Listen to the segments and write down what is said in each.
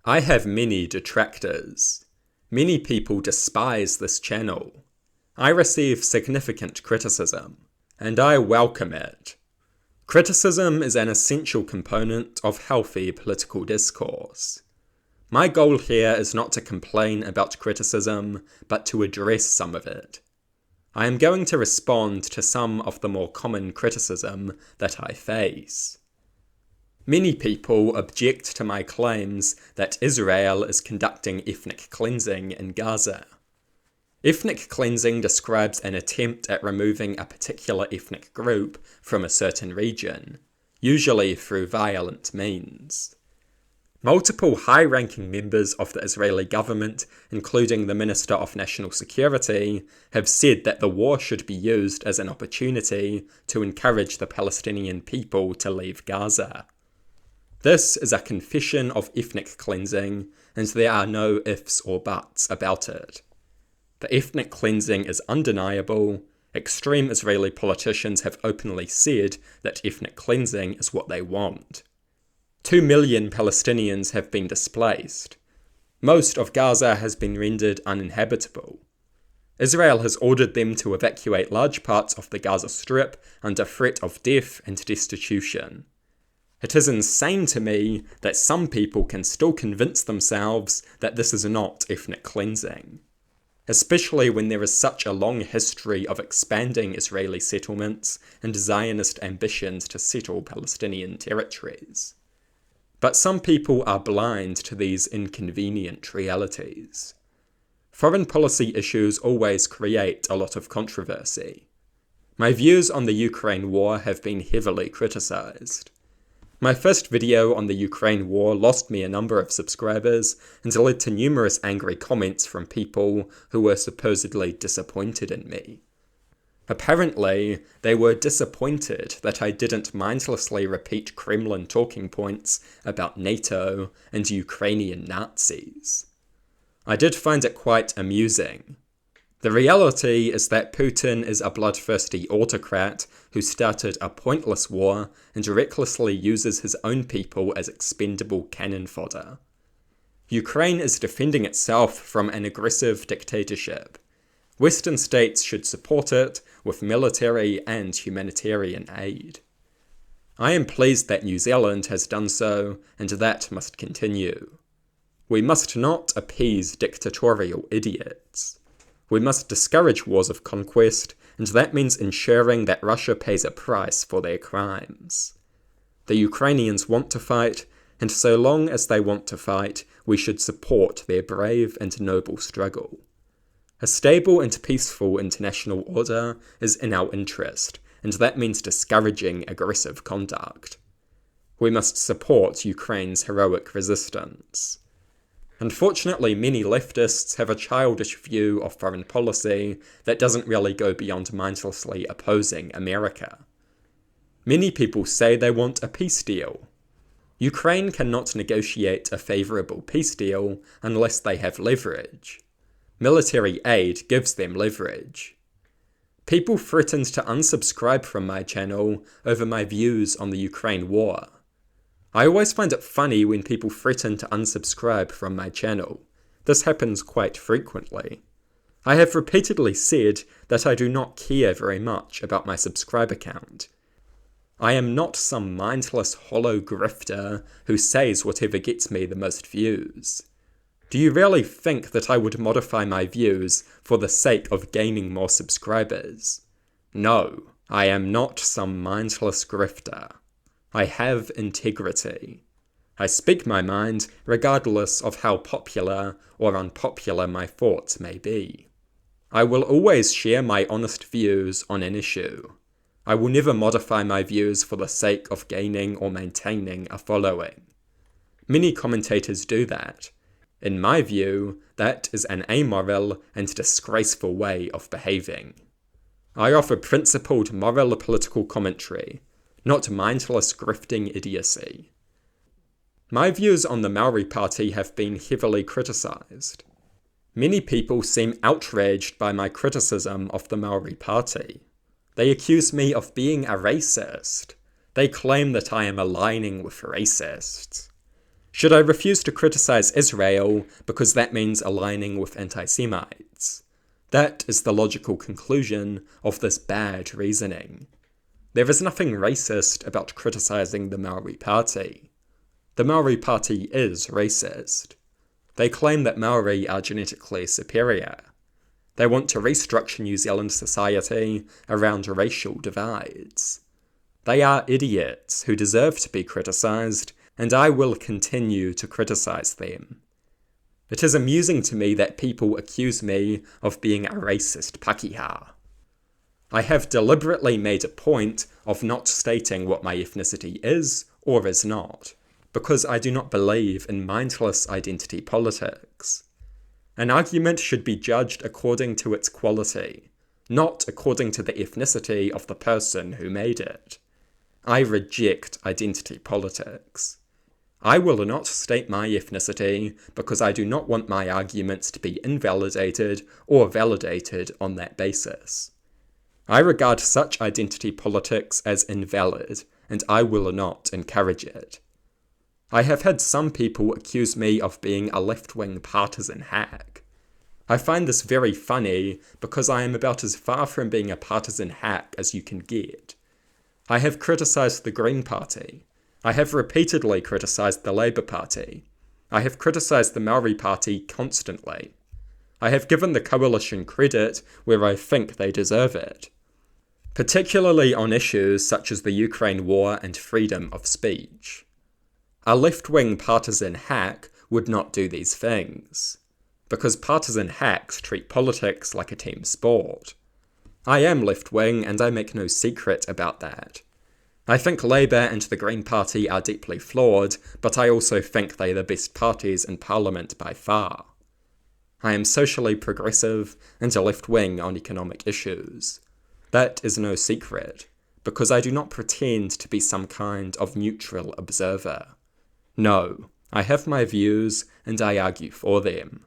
I have many detractors. Many people despise this channel. I receive significant criticism, and I welcome it. Criticism is an essential component of healthy political discourse. My goal here is not to complain about criticism, but to address some of it. I am going to respond to some of the more common criticism that I face. Many people object to my claims that Israel is conducting ethnic cleansing in Gaza. Ethnic cleansing describes an attempt at removing a particular ethnic group from a certain region, usually through violent means. Multiple high-ranking members of the Israeli government, including the Minister of National Security, have said that the war should be used as an opportunity to encourage the Palestinian people to leave Gaza. This is a confession of ethnic cleansing, and there are no ifs or buts about it. The ethnic cleansing is undeniable. Extreme Israeli politicians have openly said that ethnic cleansing is what they want. 2 million Palestinians have been displaced. Most of Gaza has been rendered uninhabitable. Israel has ordered them to evacuate large parts of the Gaza Strip under threat of death and destitution. It is insane to me that some people can still convince themselves that this is not ethnic cleansing, especially when there is such a long history of expanding Israeli settlements and Zionist ambitions to settle Palestinian territories. But some people are blind to these inconvenient realities. Foreign policy issues always create a lot of controversy. My views on the Ukraine war have been heavily criticized. My first video on the Ukraine war lost me a number of subscribers and led to numerous angry comments from people who were supposedly disappointed in me. Apparently, they were disappointed that I didn't mindlessly repeat Kremlin talking points about NATO and Ukrainian Nazis. I did find it quite amusing. The reality is that Putin is a bloodthirsty autocrat who started a pointless war and recklessly uses his own people as expendable cannon fodder. Ukraine is defending itself from an aggressive dictatorship. Western states should support it with military and humanitarian aid. I am pleased that New Zealand has done so, and that must continue. We must not appease dictatorial idiots. We must discourage wars of conquest, and that means ensuring that Russia pays a price for their crimes. The Ukrainians want to fight, and so long as they want to fight, we should support their brave and noble struggle. A stable and peaceful international order is in our interest, and that means discouraging aggressive conduct. We must support Ukraine's heroic resistance. Unfortunately, many leftists have a childish view of foreign policy that doesn't really go beyond mindlessly opposing America. Many people say they want a peace deal. Ukraine cannot negotiate a favourable peace deal unless they have leverage. Military aid gives them leverage. People threatened to unsubscribe from my channel over my views on the Ukraine war. I always find it funny when people threaten to unsubscribe from my channel. This happens quite frequently. I have repeatedly said that I do not care very much about my subscriber count. I am not some mindless hollow grifter who says whatever gets me the most views. Do you really think that I would modify my views for the sake of gaining more subscribers? No, I am not some mindless grifter. I have integrity. I speak my mind regardless of how popular or unpopular my thoughts may be. I will always share my honest views on an issue. I will never modify my views for the sake of gaining or maintaining a following. Many commentators do that. In my view, that is an amoral and disgraceful way of behaving. I offer principled moral political commentary, not mindless grifting idiocy. My views on the Maori Party have been heavily criticised. Many people seem outraged by my criticism of the Maori Party. They accuse me of being a racist. They claim that I am aligning with racists. Should I refuse to criticize Israel because that means aligning with anti-Semites? That is the logical conclusion of this bad reasoning. There is nothing racist about criticizing the Maori Party. The Maori Party is racist. They claim that Maori are genetically superior. They want to restructure New Zealand society around racial divides. They are idiots who deserve to be criticised, and I will continue to criticise them. It is amusing to me that people accuse me of being a racist Pakeha. I have deliberately made a point of not stating what my ethnicity is or is not, because I do not believe in mindless identity politics. An argument should be judged according to its quality, not according to the ethnicity of the person who made it. I reject identity politics. I will not state my ethnicity because I do not want my arguments to be invalidated or validated on that basis. I regard such identity politics as invalid, and I will not encourage it. I have had some people accuse me of being a left-wing partisan hack. I find this very funny because I am about as far from being a partisan hack as you can get. I have criticised the Green Party. I have repeatedly criticised the Labour Party. I have criticised the Maori Party constantly. I have given the coalition credit where I think they deserve it, particularly on issues such as the Ukraine war and freedom of speech. A left-wing partisan hack would not do these things, because partisan hacks treat politics like a team sport. I am left-wing and I make no secret about that. I think Labour and the Green Party are deeply flawed, but I also think they are the best parties in Parliament by far. I am socially progressive and a left-wing on economic issues. That is no secret, because I do not pretend to be some kind of neutral observer. No, I have my views and I argue for them.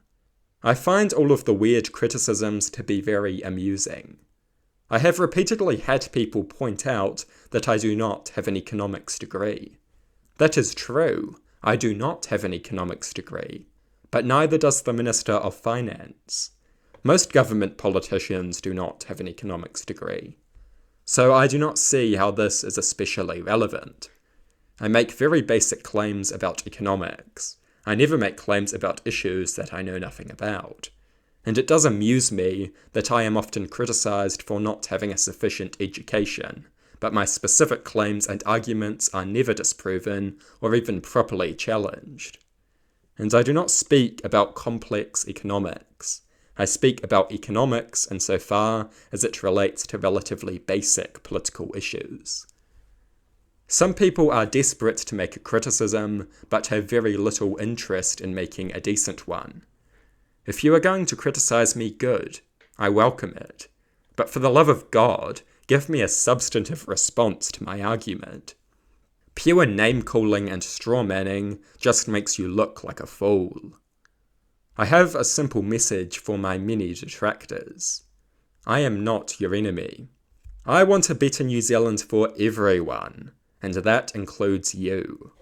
I find all of the weird criticisms to be very amusing. I have repeatedly had people point out that I do not have an economics degree. That is true, I do not have an economics degree, but neither does the Minister of Finance. Most government politicians do not have an economics degree. So I do not see how this is especially relevant. I make very basic claims about economics. I never make claims about issues that I know nothing about. And it does amuse me that I am often criticised for not having a sufficient education, but my specific claims and arguments are never disproven or even properly challenged. And I do not speak about complex economics. I speak about economics insofar as it relates to relatively basic political issues. Some people are desperate to make a criticism, but have very little interest in making a decent one. If you are going to criticize me, good. I welcome it. But for the love of God, give me a substantive response to my argument. Pure name-calling and straw-manning just makes you look like a fool. I have a simple message for my many detractors. I am not your enemy. I want a better New Zealand for everyone, and that includes you.